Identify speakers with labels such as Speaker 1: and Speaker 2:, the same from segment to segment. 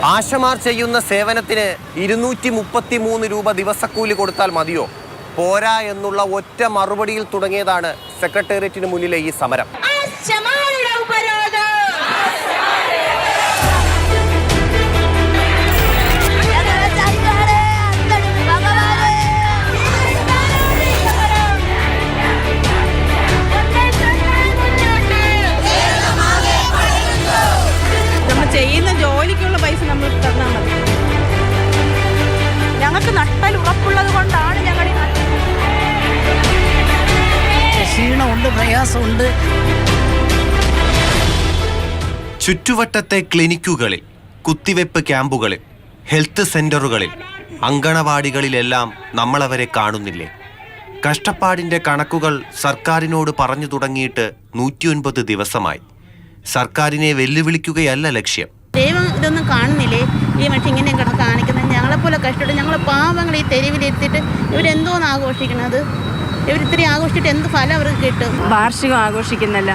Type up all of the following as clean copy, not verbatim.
Speaker 1: ആശമാർ ചെയ്യുന്ന സേവനത്തിന് 233 രൂപ ദിവസക്കൂലി കൊടുത്താൽ മതിയോ? പോരാ എന്നുള്ള ഒറ്റ മറുപടിയിൽ തുടങ്ങിയതാണ് സെക്രട്ടേറിയറ്റിന് മുന്നിലെ ഈ സമരം.
Speaker 2: ചെയ്യുന്ന ജോലിക്കുള്ള പൈസ നമ്മൾ തന്നാൽ മതി. ഞങ്ങൾക്ക് നട്ടൽ ഉറപ്പുള്ളത് കൊണ്ടാണ് ഞങ്ങൾ
Speaker 3: ക്ഷീണമുണ്ട്, പ്രയാസമുണ്ട്.
Speaker 1: ചുറ്റുവട്ടത്തെ ക്ലിനിക്കുകളിൽ, കുത്തിവെപ്പ് ക്യാമ്പുകളിൽ, ഹെൽത്ത് സെന്ററുകളിൽ, അങ്കണവാടികളിലെല്ലാം നമ്മളവരെ കാണുന്നില്ലേ? കഷ്ടപ്പാടിന്റെ കണക്കുകൾ സർക്കാരിനോട് പറഞ്ഞു തുടങ്ങിയിട്ട് 109 ദിവസമായി. സർക്കാരിനെ വെല്ലുവിളിക്കുകയല്ല ലക്ഷ്യം.
Speaker 2: ദൈവം ഇതൊന്നും കാണുന്നില്ലേ? ഈ മനുഷ്യൻ ഇങ്ങനെ കിടന്ന് കാണിക്കുന്നത് ഞങ്ങളെപ്പോലെ കഷ്ടപ്പെട്ട് ഞങ്ങളെ പാവങ്ങൾ ഈ തെരുവിലെത്തിയിട്ട് ഇവരെന്തോന്ന് ആഘോഷിക്കണത്? ഇവരിത്തിരി ആഘോഷിച്ചിട്ട് എന്ത് ഫലം അവർക്ക് കിട്ടും?
Speaker 4: വാർഷികം ആഘോഷിക്കുന്നല്ല,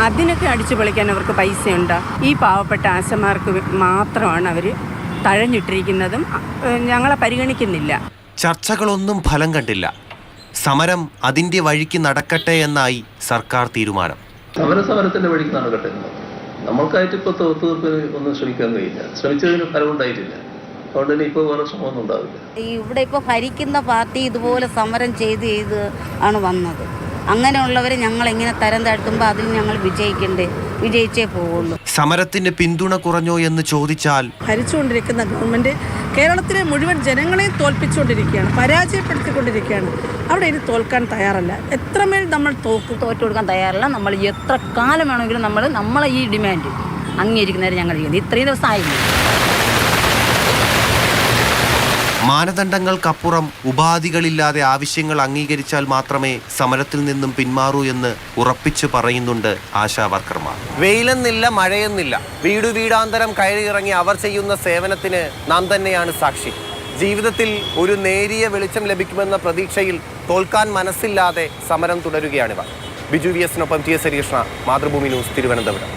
Speaker 4: അതിനൊക്കെ അടിച്ചു പൊളിക്കാൻ അവർക്ക് പൈസയുണ്ടോ? ഈ പാവപ്പെട്ട ആശമാർക്ക് മാത്രമാണ് അവർ തഴഞ്ഞിട്ടിരിക്കുന്നതും ഞങ്ങളെ പരിഗണിക്കുന്നില്ല.
Speaker 1: ചർച്ചകളൊന്നും ഫലം കണ്ടില്ല. സമരം അതിൻ്റെ വഴിക്ക് നടക്കട്ടെ എന്നായി സർക്കാർ തീരുമാനം.
Speaker 5: സമരത്തിന്റെ വഴിക്ക് നടക്കട്ടെ. നമ്മൾക്കായിട്ട് ഇപ്പോൾ ഒത്തുതീർപ്പ് ഒന്നും ശ്രമിക്കാൻ കഴിയില്ല. ശ്രമിച്ചതിന് ഫലമുണ്ടായിട്ടില്ല. അതുകൊണ്ട് തന്നെ ഇപ്പോൾ വേറെ ശ്രമമൊന്നും ഉണ്ടാവില്ല.
Speaker 6: ഇവിടെ ഇപ്പോൾ ഭരിക്കുന്ന പാർട്ടി ഇതുപോലെ സമരം ചെയ്ത് ആണ് വന്നത്. അങ്ങനെയുള്ളവരെ ഞങ്ങൾ എങ്ങനെ തരം താഴ്ത്തുമ്പോൾ അതിൽ ഞങ്ങൾ വിജയിച്ചേ പോവുള്ളൂ.
Speaker 1: സമരത്തിന് പിന്തുണ കുറഞ്ഞോ എന്ന് ചോദിച്ചാൽ,
Speaker 3: ഭരിച്ചുകൊണ്ടിരിക്കുന്ന ഗവൺമെന്റ് കേരളത്തിലെ മുഴുവൻ ജനങ്ങളെ തോൽപ്പിച്ചുകൊണ്ടിരിക്കുകയാണ്, പരാജയപ്പെടുത്തിക്കൊണ്ടിരിക്കുകയാണ്. അവിടെ ഇനി തോൽക്കാൻ തയ്യാറല്ല. എത്രമേൽ നമ്മൾ തോറ്റു
Speaker 6: കൊടുക്കാൻ തയ്യാറല്ല. നമ്മൾ എത്ര കാലം വേണമെങ്കിലും നമ്മളെ ഈ ഡിമാൻഡ് അംഗീകരിക്കുന്നവരെ ഞങ്ങൾ ചെയ്യുന്നത്. ഇത്രയും ദിവസമായില്ല.
Speaker 1: മാനദണ്ഡങ്ങൾക്കപ്പുറം ഉപാധികളില്ലാതെ ആവശ്യങ്ങൾ അംഗീകരിച്ചാൽ മാത്രമേ സമരത്തിൽ നിന്നും പിന്മാറൂ എന്ന് ഉറപ്പിച്ചു പറയുന്നുണ്ട് ആശാ വർക്കർമാർ. വെയിലെന്നില്ല, മഴയെന്നില്ല, വീടാന്തരം കയറിയിറങ്ങി അവർ ചെയ്യുന്ന സേവനത്തിന് നാം തന്നെയാണ് സാക്ഷി. ജീവിതത്തിൽ ഒരു നേരിയ വെളിച്ചം ലഭിക്കുമെന്ന പ്രതീക്ഷയിൽ തോൽക്കാൻ മനസ്സില്ലാതെ സമരം തുടരുകയാണിവർ. ബിജു VS-നൊപ്പം TS ഹരികൃഷ്ണ, മാതൃഭൂമി ന്യൂസ്, തിരുവനന്തപുരം.